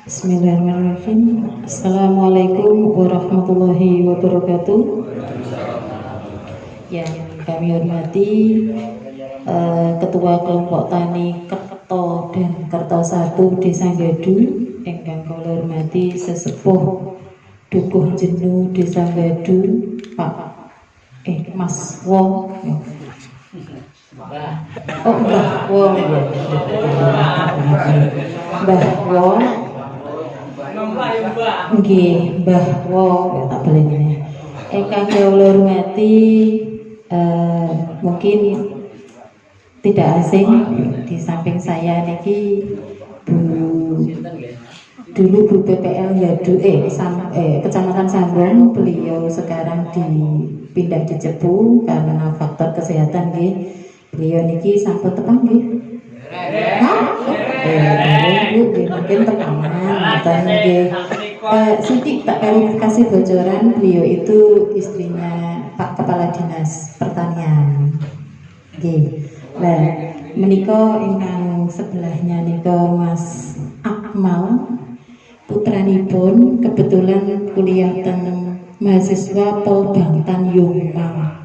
Bismillahirrahmanirrahim. Assalamualaikum warahmatullahi wabarakatuh. Yang kami hormati Ketua Kelompok Tani Kerto dan Kerto 1 Desa Gadu, ingkang kula hormati Sesepuh Dukuh Jenu Desa Gadu, Pak Mas Wong. Oh, Mbah Wong. Mbah Wong. Nggih, Mbah Wong, tak boleh ngene. Ingkang kula hormati, mungkin tidak asing di samping saya niki dulu Bu PPL Yadu Kecamatan Sambong, beliau sekarang dipindah di Cepu karena faktor kesehatan nggih. Beliau niki sampun tepang nggih. Mungkin tekanan atau nggih. Siti tak kasih bocoran, beliau itu istrinya Pak Kepala Dinas Pertanian. Nggih. Lah menika ingkang sebelahnya nika Mas Akmal, putranipun kebetulan kuliah teng mahasiswa Polbangtan Yuma,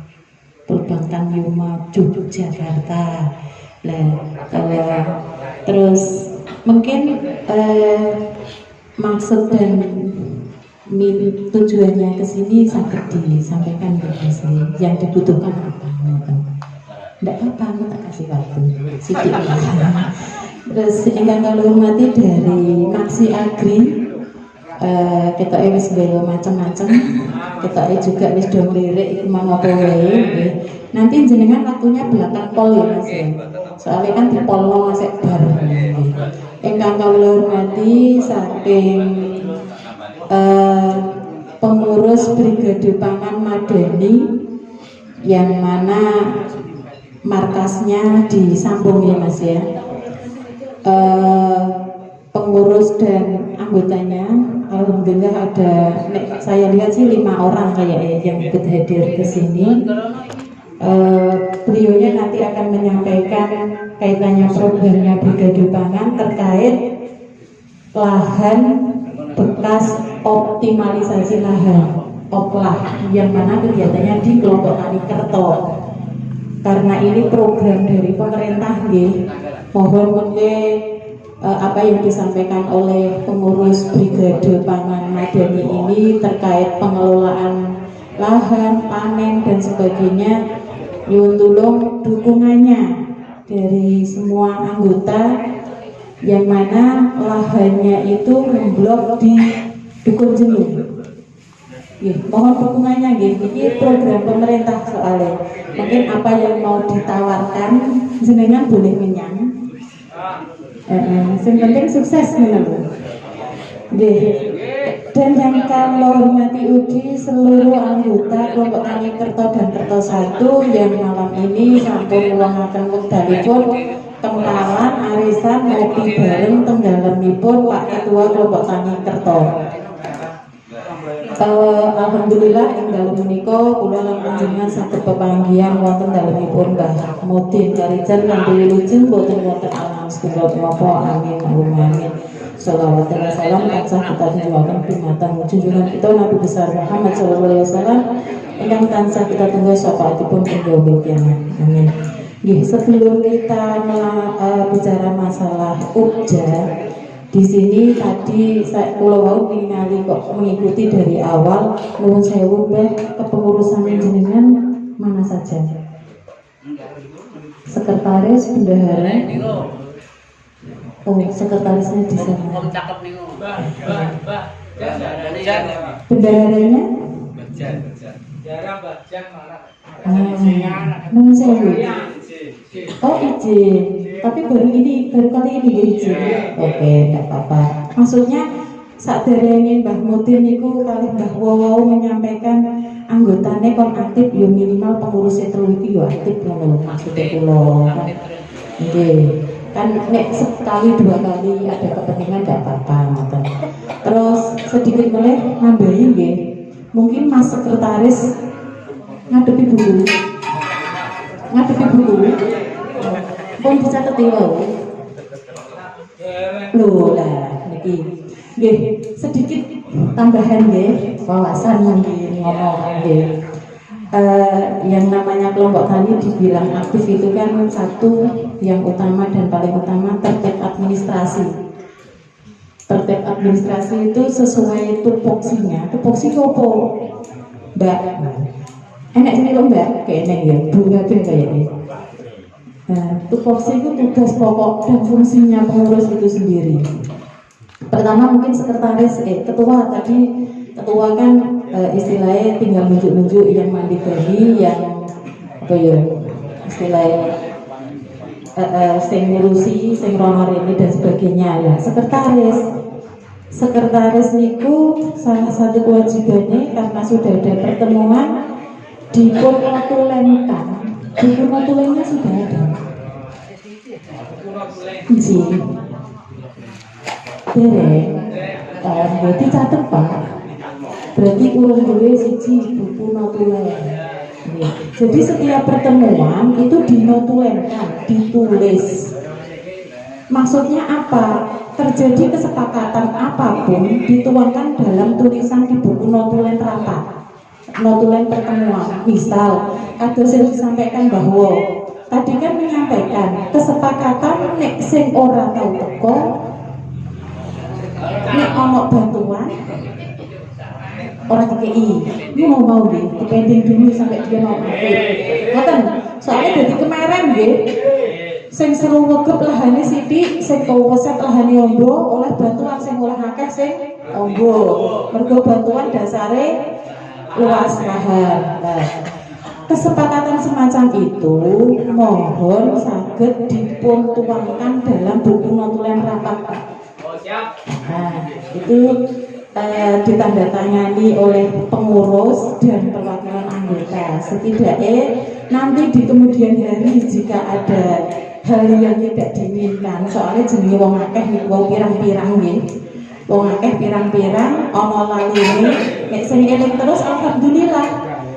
Yogyakarta. Lah terus mungkin maksud dan tujuannya ke sini sangat disampaikan ke sini. Yang dibutuhkan apa? Tidak apa-apa, aku tak kasih waktu sedikit. Terus ingkang kula hormati dari Maksi Agri, kita wis belo macam-macam, kita juga wis dong lirik iku mau apa wae. Nanti jenengan waktunya belakang pol ya Mas ya. Soalnya kan di pol masih bar. Ingkang kula hormati saking pengurus Brigade Pangan Madani yang mana markasnya di Sambung ya Mas ya. Pengurus dan anggotanya alhamdulillah ada, saya lihat sih 5 orang kayaknya yang ikut hadir ke sini. Beliaunya nanti akan menyampaikan kaitannya programnya Brigade Pangan terkait lahan bekas optimalisasi lahan oplah, yang mana kegiatannya di kelompok tani Kerto. Karena ini program dari pemerintah nggih, mohon mengke apa yang disampaikan oleh pengurus Brigade Pangan Madani ini terkait pengelolaan lahan, panen dan sebagainya, nyuwun tulung dukungannya dari semua anggota yang mana lahannya itu memblok di Dukuh Jenu. Mohon dukungannya nggih. Ini program pemerintah soalnya. Mungkin apa yang mau ditawarkan jenengan boleh menyang. Yang penting sukses menurut. Dan yang kalau hormati ugi seluruh anggota kelompok tani Kerto dan Kerto 1 yang malam ini sampun luangaken wekdalipun kenalan arisan ngopi bareng tenggalemipun Pak Ketua Kelompok Tani Kerto. Alhamdulillah ing dalem menika kula lan panjenengan saged pepanggihan wonten dalemipun Mbah Mudin Karijan kanthi wilujeng boten wonten alam setunggal menapa, amin Allahumma amin. Shalawat dan salam tansah kita junjungan primatan junjungan kita Nabi besar Muhammad sallallahu alaihi wasallam ingkang tansah kita tunggu syafaatipun ing yaumil kiamat. Amin. Nggih, sebelum kita bicara masalah UPJA, di sini tadi saya pulau ningali kok mengikuti dari awal. Nuwun sewu Mbah, kepengurusan jenengan mana saja? Sekretaris, bendahara. Oh, sekretarisnya di sana. Bendaharanya? Nuwun sewu. Oh, izin. Tapi baru kali ini ya izin. Oke, enggak apa-apa. Maksudnya sakderenge Mbah Mudin niku kalih Mbah Wowo menyampaikan anggotane kon aktif yo minimal pengurusnya 3 iki yo aktif ngono maksudnya kula. Nggih. Kan nek sekali 2 kali ada kepentingan enggak apa-apa ngoten. Terus sedikit boleh nambahi nggih. Mungkin Mas Sekretaris ngadepi buku. Pun dicatet wae. Lho lah niki sedikit tambahan nggih, wawasan mungkin ngomong nggih. Yang namanya kelompok tani dibilang aktif itu kan satu yang utama dan paling utama tertib administrasi. Tertib administrasi itu sesuai tupoksinya. Tupoksi apa? Mbak, enak ini loh Mbak, kayaknya ya, bunga kayaknya. Tupoksi itu tugas pokok dan fungsinya pengurus itu sendiri. Pertama mungkin sekretaris, ketua tadi. Ketua kan istilahnya tinggal nunjuk-nunjuk yang mandiri, yang apa ya istilahnya sing ngurusi, sing rono ini dan sebagainya ya. Sekretaris niku salah satu kewajibannya karena sudah ada pertemuan dipunnotulenkan. Dipunnotulennya sudah ada. Ji. Berarti catet Pak. Berarti urung dulu siji buku notulen. Jadi setiap pertemuan itu dinotulenkan, ditulis. Maksudnya apa? Terjadi kesepakatan apapun dituangkan dalam tulisan di buku notulen rapat, notulen pertemuan. Misal ada yang disampaikan bahwa tadi kan menyampaikan kesepakatan nek sing ora tau teko, nek ono bantuan orang KKI, ini mau deh, dipending dulu sampai dia mau aktif. Ngoten, soalnya dari kemarin deh, sing seru wegep lahane sithik, sing kowesat lahane ombo, oleh bantuan sing oleh akeh sing ombo. Mergo bantuan dasare luas lahan. Nah, kesepakatan semacam itu mohon saged dipun tuangkan dalam buku notulen rapat. Nah, itu ditandatangani oleh pengurus dan perwakilan anggota. Setidaknya nanti di kemudian hari jika ada hal yang tidak diinginkan, soalnya jenenge wong akeh niku wong pirang-pirang nggih. Wong akeh pirang-pirang ana laline, nek sing eling terus alhamdulillah.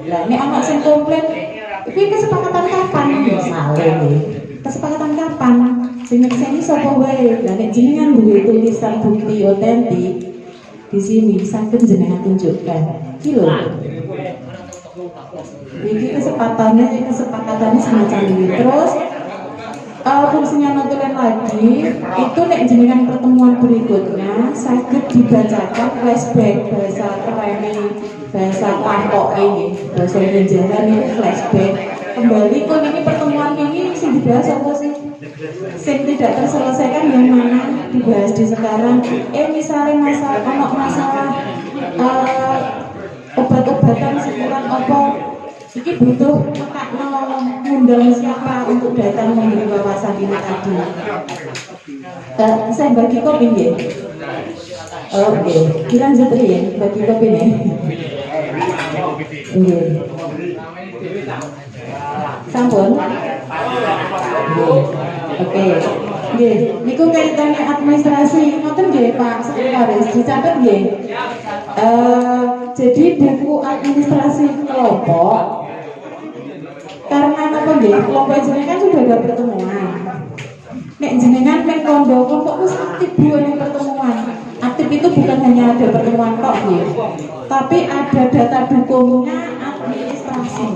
Lah nek ana sing komplain, iki kesepakatan kapan? Misale nggih. Kesepakatan kapan? Sing nyekseni sapa wae. Lah nek jenengan duwe tulisan bukti otentik di sini saged jenengan tunjukkan. Iki lho. Iki kesepakatannya semacam ini. Terus fungsinya notulen lagi itu nek jenengan pertemuan berikutnya saged dibacakan flashback bahasa kerene, bahasa kampok ini, bahasa jalan ini flashback. Kembali kok ini pertemuan ini sing dibahas apa sih? Sing tidak terselesaikan yang mana dibahas di sekarang. Misalnya masalah obat-obatan sekurang apa, ini butuh ngundang siapa untuk datang memberi wawasan ini tadi. Saya bagi kopi ya. Oke, dilanjut ya, bagi kopi nih. Sampun. Oke. Nggih, niku kaitannya administrasi, ngoten nggih Pak Sekretaris, dicatat nggih. Jadi buku administrasi kelompok karena apa nggih? Kelompok jenengan kan sudah ada pertemuan. Nek jenengan mek kondo kelompok wis aktif buat pertemuan. Aktif itu bukan hanya ada pertemuan kok nggih, tapi ada data dukungnya administrasi.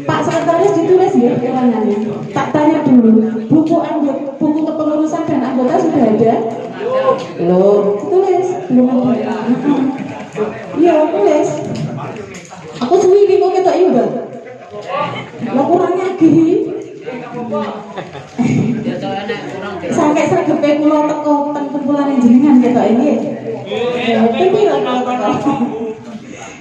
Pak Sekretaris ditulis ya keterangannya. Tak tanya dulu, buku kepengurusan dan anggota sudah ada? Loh, tulis belum ada. Iya, tulis. Aku suwi kok ketok iya, Mbak. Lah kurang lagi. Sampai sregepe kula teko teng kumpulan jenengan ketok iki. Tapi lho teko.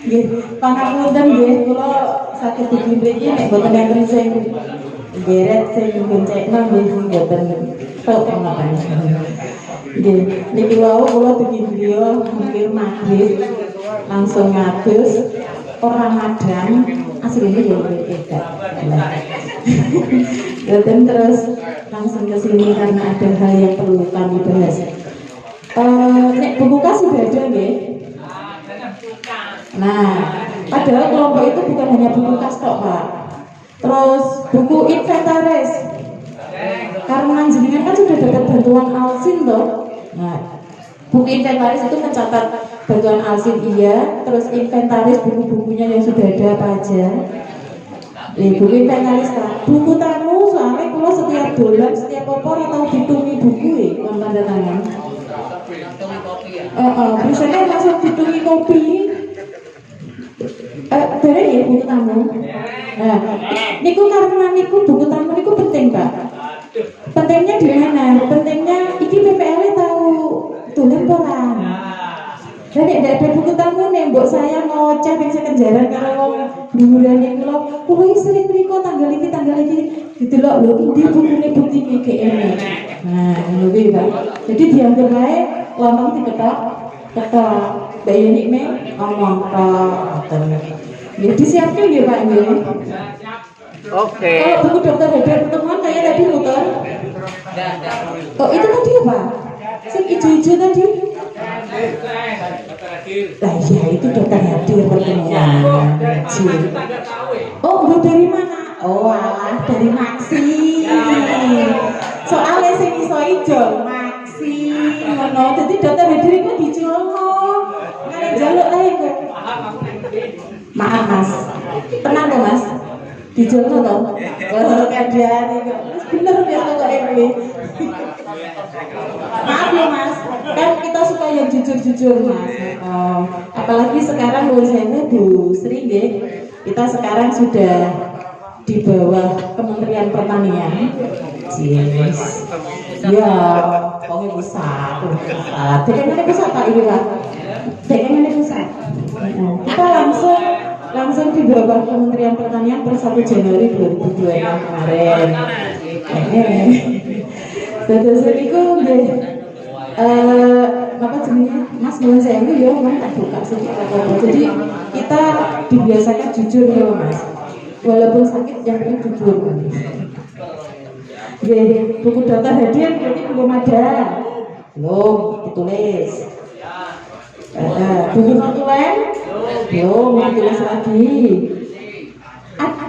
Nggih, pangapunten nggih kula saged dipun mriki nek boten enten sing geret sing goncengna nggih boten tok ngoten. Nggih, niki wau kula bikin beliau mungkin maghrib langsung ngadus orang madang aslinya ya beda. Dan terus langsung ke sini karena ada hal yang perlu kami bahas. Nek buku kas sudah ada nggih. Nah, padahal kelompok itu bukan hanya buku kas tok, Pak. Terus buku inventaris. Karena jenengan kan sudah dapat bantuan Alsin toh. Nah, Buku inventaris itu mencatat bantuan arsip iya, terus inventaris buku-bukunya yang sudah ada apa aja. Buku inventaris lah. Buku tamu soalnya kalau setiap bulan, setiap opor atau ditungi buku tanda tangan. Biasanya langsung ditungi kopi. Dari ya buku tamu. Nah, niku karena niku buku tamu niku penting Pak. Pentingnya di mana? Pentingnya iki PPL tahu tulen porang. Dan tidak ada buku tamu nih, mbok saya ngoceh yang sekenjaran kalau bulan yang kalau sering beriko tanggal ini gitu loh, ini bukunya bukti GGM. Nah, lebih Pak. Jadi diambil baik, lontong diketok, bayi ini ngomong ya disiapkan ya Pak ya. Oke. Kalau buku dokter ada pertemuan kayak tadi dokter. Oh itu tadi apa? Sing ijo-ijo tadi. Lah iya itu dokter hadir pertemuan. Oh bu dari mana? Oh alah dari Maksi. Soalnya sing iso ijo Maksi. Ngono dadi dokter hadir iku dijono. Ngene jaluk ae kok. Maaf Mas. Tenang kok Mas. Dijono to. Oh kadhiane kok. Wis bener biasa kok ini. Maaf ya Mas, kan kita suka yang jujur-jujur Mas. Apalagi sekarang saya Bu Sri kita sekarang sudah di bawah Kementerian Pertanian. Yes. Ya, pokoknya pusat. Dengan pusat Pak ini Pak. Dengan pusat. Kita langsung di bawah Kementerian Pertanian per 1 Januari 2026 kemarin. Terus itu apa jenisnya Mas Nuwun Sewu ya memang tak buka sih jadi kita dibiasakan jujur ya Mas walaupun sakit yang penting jujur buku daftar hadiah berarti belum ada belum ditulis buku notulen belum ditulis lagi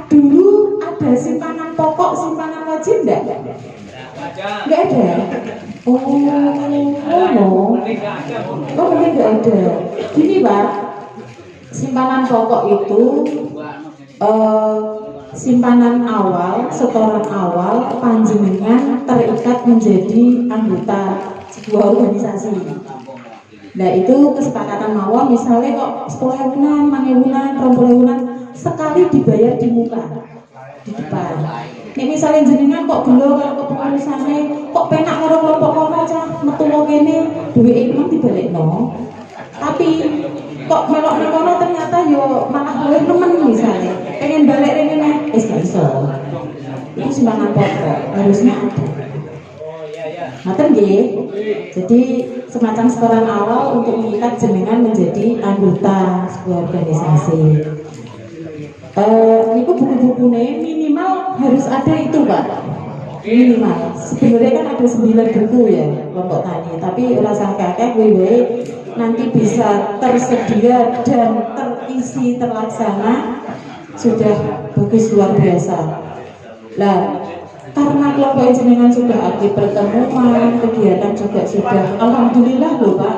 dulu ada simpanan pokok simpanan wajib enggak ada. Oh mungkin nggak ada. Gini Pak, simpanan pokok itu simpanan awal, setoran awal, panjenengan terikat menjadi anggota sebuah organisasi. Nah itu kesepakatan mawon, misalnya kok 10.000-an, 5.000-an, 20.000-an sekali dibayar di muka, di depan. Nek misalnya jenengan kok belum kalau kepengurusannya kok penak karo kelompok kono cah metu wong kene duwike iku dibalekno. Tapi kok melok ning kono ternyata yo malah luwih nemen misalnya. Pengen balik rene wis gak iso. Itu simpangan pokok harusnya ada. Ngoten nggih. Jadi semacam setoran awal untuk mengikat jenengan menjadi anggota sebuah organisasi. Itu buku-bukunya minimal harus ada itu Pak minimal sebenarnya kan ada 9 buku ya kelompok tani tapi rasa kakek gue nanti bisa tersedia dan terisi terlaksana sudah bagus luar biasa lah karena kelompok jenengan sudah aktif pertemuan kegiatan juga sudah alhamdulillah loh Pak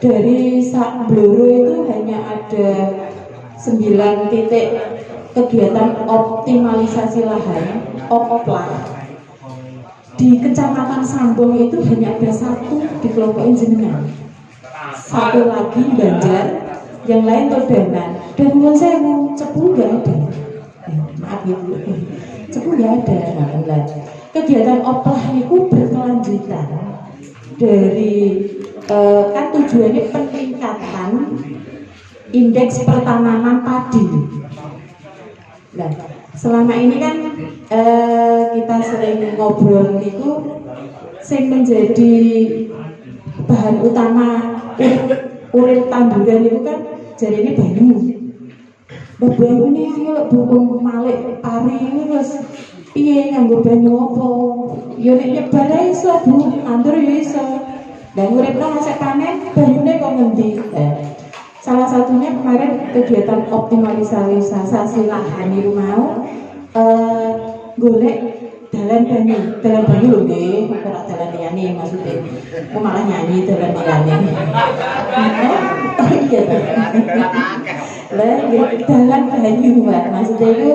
dari sak bloro itu hanya ada 9 titik kegiatan optimalisasi lahan opoplah di Kecamatan Sambong itu hanya ada 1 di kelompok jenengan 1 lagi Banjar yang lain Todanan dan Nuwun Sewu Cepu nggak ada maaf ya Bu Cepu nggak ada nah, kegiatan oplah itu berkelanjutan dari kan tujuannya peningkatan indeks pertanaman padi. Nah, selama ini kan kita sering ngobrol itu sing menjadi bahan utama urip tanduran itu kan jadi ini banyu. Banyu ini ayo buku malik pari ini terus piye nganggo banyu apa? Ya nek nyebar iso Bu, nandur ya iso. Dan uripno masih panen banyune kok ngendi? Salah satunya kemarin kegiatan optimalisasi lahan itu mau golek dalan banyu lho nggih, ora dalan liyane maksudnya. Kok malah nyanyi dalan liyane. Oh iya. Lah dalan banyu Mbak. Maksudnya itu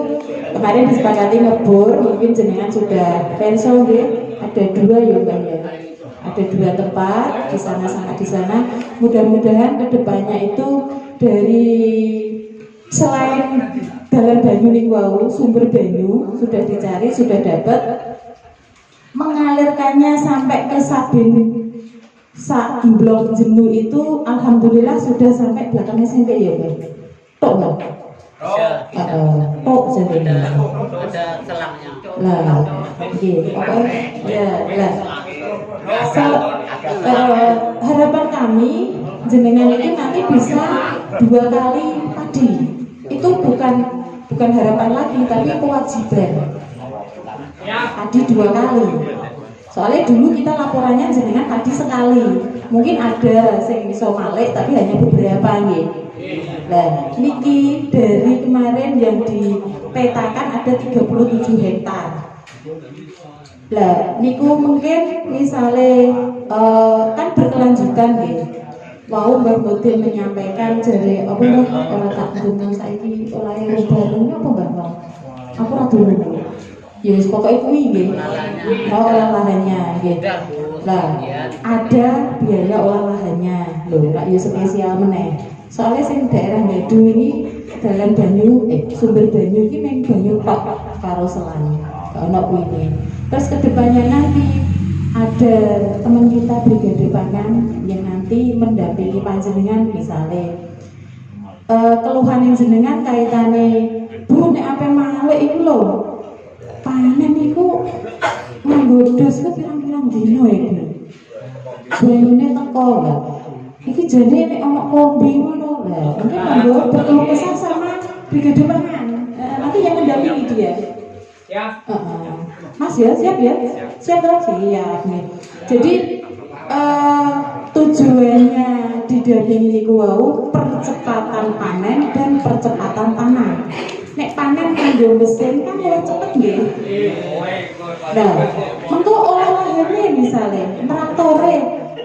kemarin disepakati ngebor, mungkin jenengan sudah pensil nggih. Ada 2 ya Mbak ya. Ada 2 tempat di sana sama di sana. Mudah-mudahan kedepannya itu dari selain dalan banyu niku wau, sumber banyu sudah dicari, sudah dapat, mengalirkannya sampai ke Sabin sak blok jenuh itu alhamdulillah sudah sampai belakang SMP ya Mbak. Tok Mbak. Tok jadi. Ada selangnya. Lah, nggih. Ya, lah. Harapan kami jenengan itu nanti bisa 2 kali padi. Itu bukan harapan lagi, tapi kewajiban. Padi 2 kali. Soalnya dulu kita laporannya jenengan padi sekali. Mungkin ada sing iso malih tapi hanya beberapa nggih. Nah, niki dari kemarin yang dipetakan ada 37 hektar. Lah, niku mungkin misalnya kan berkelanjutan nggih. Wau Mbak Bodin menyampaikan dari apa ora tak dunung saiki olahe baru apa Mbak? Aku ora dunung. Ya wis pokoke kuwi nggih. Olahannya nggih. Lah, ada biaya olahrahannya. Lho, Kak ya spesial meneh. Soalnya sing daerah Ngadu ini dalan banyu sumber banyu iki ning banyu tok karo selang. Gak ono kuwi. Terus kedepannya nanti ada teman kita Brigade Pangan yang nanti mendampingi panjenengan misalnya keluhan yang jenengan kaitane Bu nek ape malih iku lho panen iku nggodhos ku pirang-pirang dino iki banyune teko lho iki jane nek ana kombi ngono lho mungkin monggo berkeluh kesah sama Brigade Pangan nanti yang mendampingi dia ya. Mas ya, siap ya? Siap dong? Siap nih. Jadi tujuannya didampingi niku wau percepatan panen dan percepatan tanam. Nek panen nganggo mesin kan luwih cepet nggih. Nah, mengko olahragane misale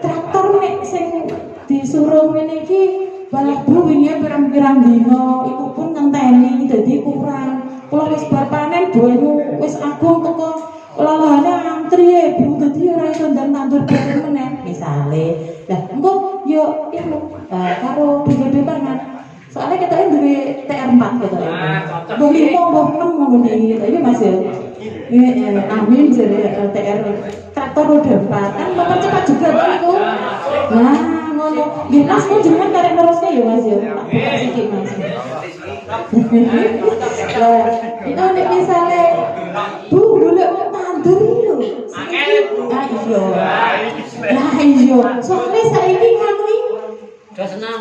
traktor nek sing disuruh ngene iki balah Bu wingi pirang-pirang dino iku pun ngenteni dadi kurang. Kalau wis bar panen banyu wis agung teko olahane antri Bu dadi ora iso ndang tandur bareng meneh misale. Lah engko yo iku karo Brigade Pangan. Soalnya kita duwe TR4 gitu ya. Mbok 5 mbok 6 ngono iki gitu ya Mas ya. Ini amin jadi TR traktor roda 4 kan mempercepat juga itu. Nah, ngono. Nggih Mas kok jenengan karek neruske ya Mas ya. Tak buka sithik Mas. Lah, itu nek misale Bu golek wong tandur iki lho. Ah iya. Lah iya. Soale saiki ngono iki Udah senam.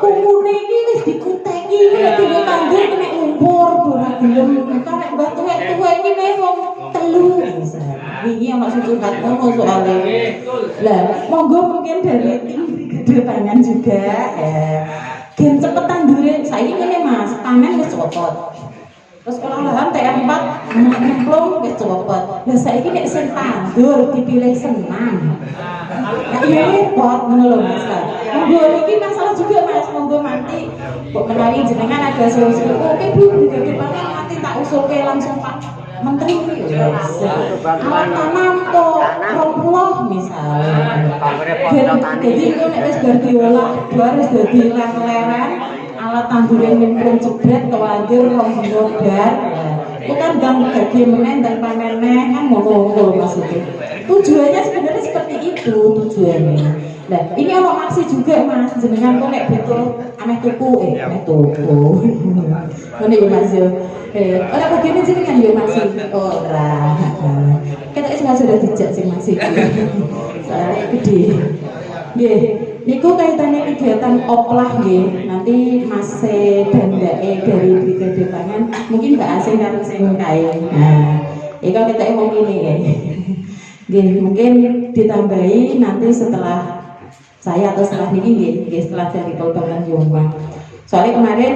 Kumune iki wis dikutengi nek digo tandur kena lumpur ora gelem. Nek mbah tuwek-tuwek iki wae wong telu. Wingi ana susukan ngono soalé. Lah, monggo mungkin dari tim Brigade Pangan juga gen cepet tandure saiki ngene Mas, panen wis cepet. Terus olahan TR4 nyemplung wis cepet. Lah saiki nek sing tandur dipilih senam. Nah, iya repot ngono lho Mas. Monggo iki masalah juga Mas, monggo nanti kok menawi jenengan ada solusi. Oke Bu, Brigade Pangan nanti tak usulke langsung Pak Menteri alat tanam kok 20 misalnya. Jadi itu nek wis bar diolah, wis dadi leren-leren alat tandure nyemplung jebret kewanjur 2 dino bar. Itu kan ndang dadi menen dan panen kan ngono maksudnya. Tujuannya sebenarnya seperti itu tujuannya. Nah, ini ono maksi juga Mas, jenengan kok nek betul ameh tuku ameh tuku. Ngene ya Mas yo. Ora begini jenengan yo Mas. Ora. Ketok sudah dijak sing Mas iki. Soale gede. Nggih, niku kaitane kegiatan oplah nggih. Nanti Mas Dandake dari Brigade Pangan mungkin Mbak Asing karo sing kae. Nah, iki ketoke wong ngene nggih. Nggih, mungkin ditambahi nanti setelah saya atau setelah ini nggih setelah dari Polbangan Jombang. Soalnya kemarin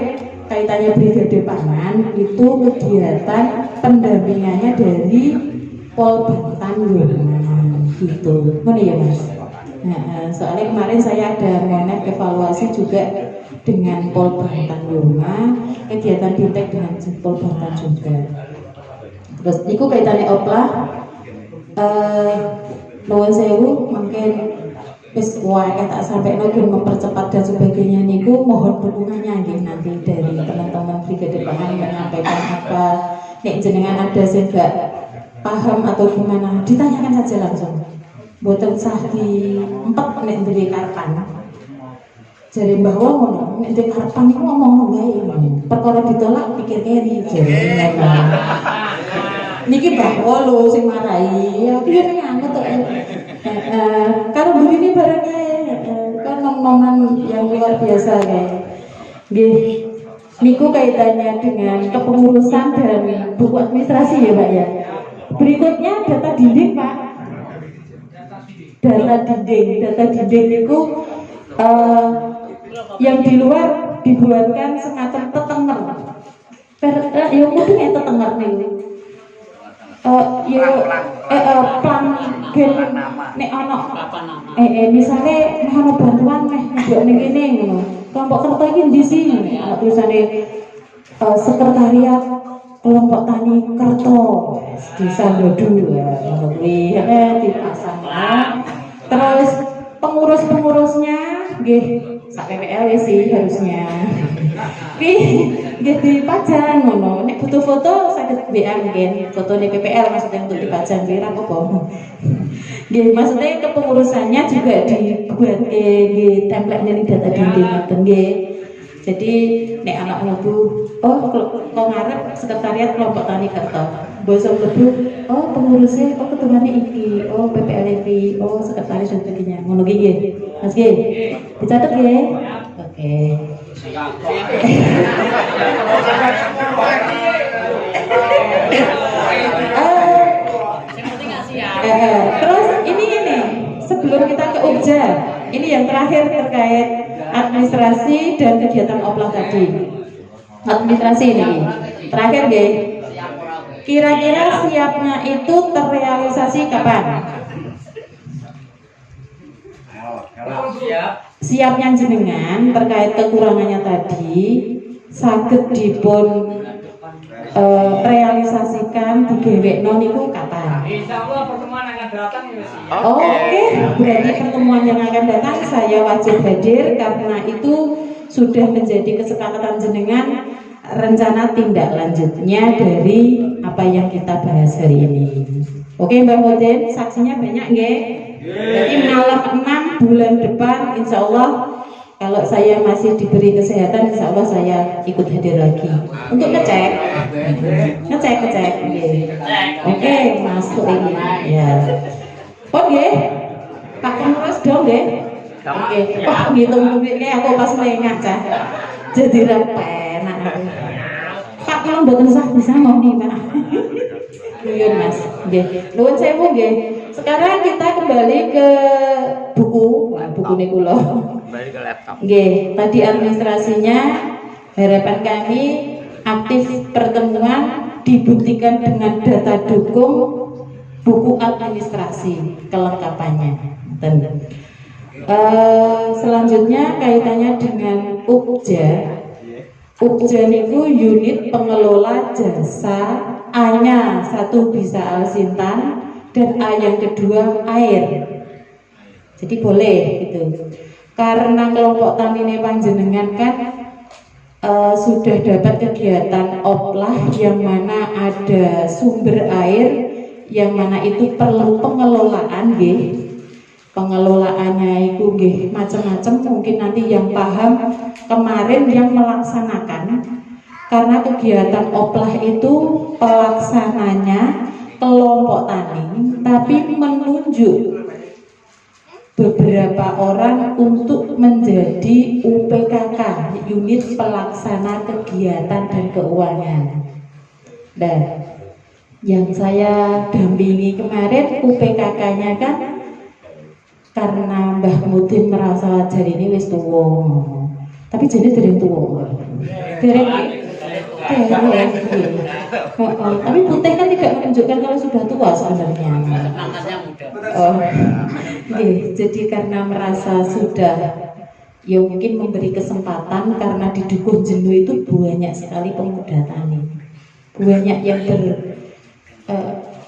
kaitannya brigade pangan itu kegiatan pendampingannya dari Pol Bantan gitu. Mana ya Mas? Nah, soalnya kemarin saya ada monet evaluasi juga dengan Pol Bantan Yoma, kegiatan bintek dengan Pol Bantan juga. Terus itu kaitannya oplah nuwun sewu mungkin wis wae tak sampai nunggu mempercepat dan sebagainya niku mohon dukungannya nggih nanti dari teman-teman Brigade Pangan menyampaikan apa nek jenengan ada sing gak paham atau gimana ditanyakan saja langsung mboten sah di empet nek duwe karepan jare bahwa ngono nek duwe karepan niku ngomong wae perkara ditolak pikir keri jare niki bahwa lho sing marahi aku yo nyanget kok kalau begini barangnya kan nom-noman yang luar biasa kayak nggih niku kaitannya dengan kepengurusan dan buku administrasi ya Pak ya. Berikutnya data dinding Pak. Data dinding niku yang di luar dibuatkan semacam tetenger. Ya mungkin ya tetenger nih. Plan gen nek ana misale ana bantuan meh njok ning kene ngono. Kelompok kerta iki ndi sih? Ana tulisane sekretariat kelompok tani Kerto Desa Dodu ya ngono kuwi dipasang. Terus pengurus-pengurusnya nggih sak PPL sih harusnya. Nggih dipajang ngono. Nek butuh foto saged WA mungkin fotone PPL maksudnya untuk dipajang kira apa. Nggih maksudnya kepengurusannya juga dibuat nggih template ning data dinding ngoten nggih. Jadi nek anak mlebu kok ngarep sekretariat kelompok tani Kerto. Basa mlebu pengurusnya ketuane iki, PPL iki, sekretaris dan sebagainya. Ngono ki nggih. Mas nggih. Dicatet nggih. Oke. Terus ini sebelum kita ke Ukja, ini yang terakhir terkait administrasi dan kegiatan oplah tadi. Administrasi ini terakhir nggih. Kira-kira siapnya itu terrealisasi kapan? Siapnya jenengan terkait kekurangannya tadi saged dipun realisasikan digewekno niku kapan? Insyaallah pertemuan yang akan datang ya siap. Oke, berarti pertemuan yang akan datang saya wajib hadir karena itu sudah menjadi kesepakatan jenengan rencana tindak lanjutnya dari apa yang kita bahas hari ini. Oke Mbak Modin, saksinya banyak nggih? Jadi malam 6 bulan depan insya Allah kalau saya masih diberi kesehatan insya Allah saya ikut hadir lagi untuk ngecek. Oke, masuk ini ya. Oke, Pak Pengurus dong nggih. Oke, ngitung publiknya aku pas lengah cah. Jadi penak aku. Pak kalau mboten sah bisa mau nih Pak. Nuwun Mas. Nggih. Nuwun sewu nggih. Sekarang kita kembali ke buku. Wah, buku kula. Kembali ke laptop. Nggih, tadi administrasinya harapan kami aktif pertemuan dibuktikan dengan data dukung buku administrasi kelengkapannya. Selanjutnya kaitannya dengan Ukja. Ukja niku unit pengelola jasa A-nya satu bisa Alsintan dan A yang kedua air. Jadi boleh gitu. Karena kelompok tani ini panjenengan kan sudah dapat kegiatan oplah yang mana ada sumber air yang mana itu perlu pengelolaan nggih. Pengelolaannya itu nggih macam-macam, mungkin nanti yang paham kemarin yang melaksanakan karena kegiatan oplah itu pelaksananya kelompok tani tapi menunjuk beberapa orang untuk menjadi UPKK, unit pelaksana kegiatan dan keuangan. Dan yang saya dampingi kemarin UPKK-nya kan karena Mbah Mudin merasa jari ini wis tuwa, tapi jadi dereng tuwa. Derek. Tapi putih kan tidak menunjukkan kalau sudah tua sebenarnya. Semangatnya muda. Oh, jadi karena merasa sudah, ya mungkin memberi kesempatan karena di Dukuh Jenuh itu banyak sekali pemuda tani, banyak yang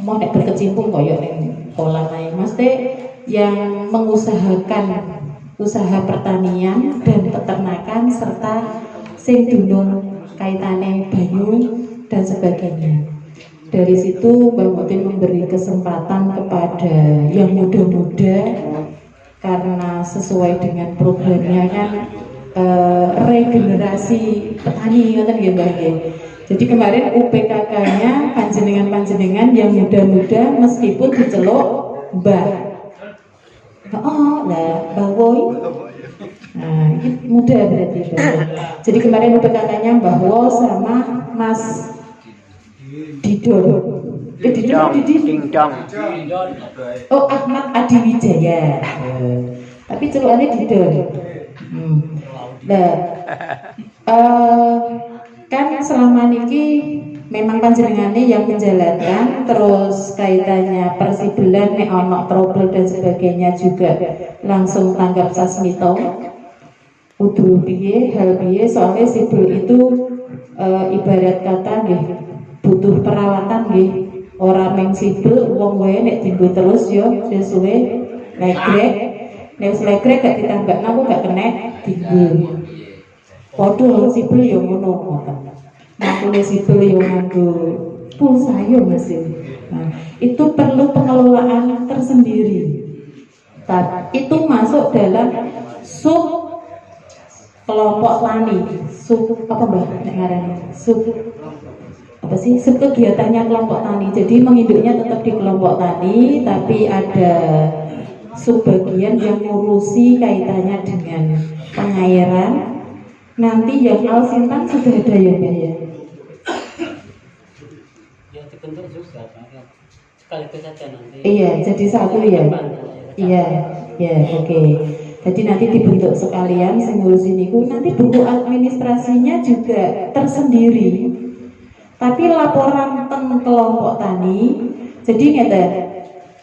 mau nek berkecimpung koyo ning kolam ae, mesti yang mengusahakan usaha pertanian dan peternakan serta sing dunung kaitane banyu dan sebagainya. Dari situ Mbak Mutin memberi kesempatan kepada yang muda-muda karena sesuai dengan programnya kan regenerasi petani ngoten nggih Mbak nggih. Jadi kemarin UPKK-nya panjenengan yang muda-muda meskipun diceluk Mbah. Oh, lah Mbah Woy. Nah, ini muda berarti Mbah. Jadi kemarin UPKK-nya Mbah Wo sama Mas Didon. Dingdong. Oh, Ahmad Adiwijaya. Tapi celukannya Didon. Nah, kan selama niki memang panjenengane yang menjalankan, terus kaitannya persibelan nek ono trouble dan sebagainya juga langsung tanggap sasmito. Udu piye, hal piye, soalnya sibul itu ibarat kata nggih butuh perawatan nggih. Ora meng sibul wong wae nek dienggo terus yo sesuai legrek. Nek legrek gak ditambah aku gak kena dienggo. Padha wong sibul yo ngono ngoten. Makune sibul yo nganggo pulsa yo mesin. Nah, itu perlu pengelolaan tersendiri. Itu masuk dalam sub kelompok tani, sub apa Mbak nek ngarani? Sub apa sih? Sub kegiatannya kelompok tani. Jadi menginduknya tetap di kelompok tani, tapi ada subbagian yang ngurusi kaitannya dengan pengairan. Nanti yang Alsintan sudah ada ya Mbak ya? Ya dibentuk juga, sekaligus saja nanti. Iya, jadi satu ya. Iya, ya oke. Jadi nanti dibentuk sekalian sing ngurusin niku. Nanti buku administrasinya juga tersendiri. Tapi laporan tentang kelompok tani, jadi ngeten,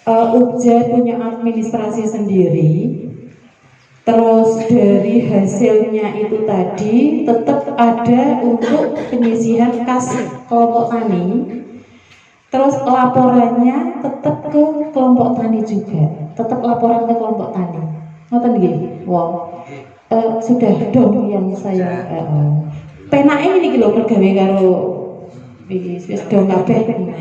Ubja punya administrasi sendiri. Terus dari hasilnya itu tadi tetap ada untuk penyisihan kas kelompok tani. Terus laporannya tetap ke kelompok tani juga, tetap laporan ke kelompok tani. Ngoten nggih. Wow. Sudah dong yang saya penake niki lho mergawe karo wis dong kabeh.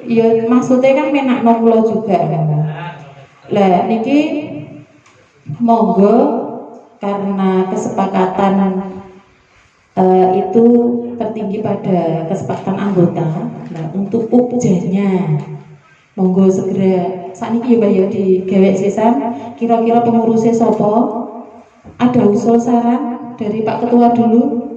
Ya maksudnya kan menakno kula juga. Lah niki monggo karena kesepakatan itu tertinggi pada kesepakatan anggota. Nah, untuk ubjanya monggo segera sakniki ya Mbak ya digawe sisan. Kira-kira pengurusnya sapa? Ada usul saran dari Pak Ketua dulu.